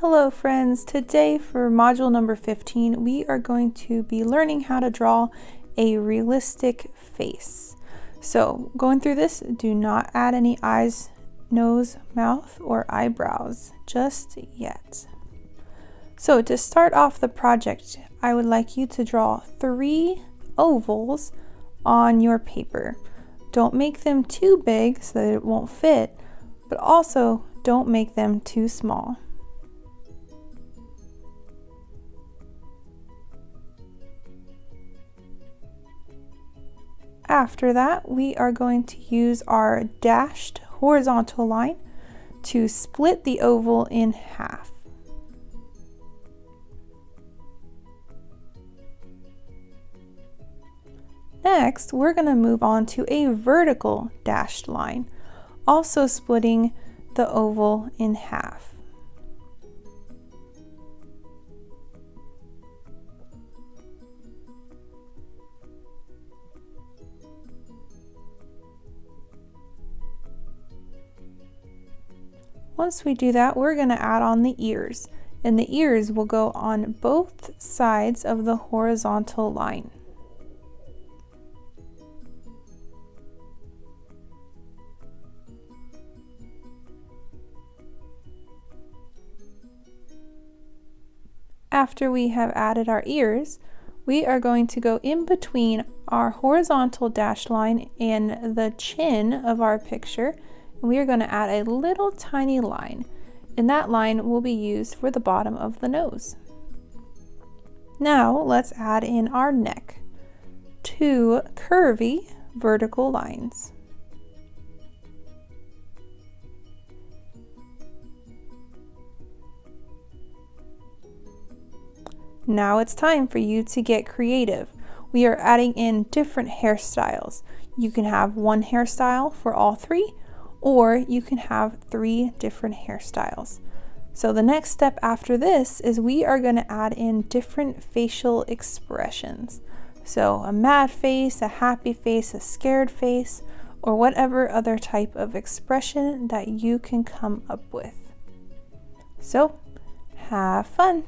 Hello friends, today for module number 15 we are going to be learning how to draw a realistic face. So going through this, do not add any eyes, nose, mouth, or eyebrows just yet. So to start off the project, I would like you to draw 3 ovals on your paper. Don't make them too big so that it won't fit, but also don't make them too small. After that, we are going to use our dashed horizontal line to split the oval in half. Next, we're going to move on to a vertical dashed line, also splitting the oval in half. Once we do that, we're going to add on the ears, and the ears will go on both sides of the horizontal line. After we have added our ears, we are going to go in between our horizontal dashed line and the chin of our picture. We are going to add a little tiny line, and that line will be used for the bottom of the nose. Now let's add in our neck, 2 curvy vertical lines. Now it's time for you to get creative. We are adding in different hairstyles. You can have one hairstyle for all 3, or you can have 3 different hairstyles. So the next step after this is we are going to add in different facial expressions. So a mad face, a happy face, a scared face, or whatever other type of expression that you can come up with. So have fun!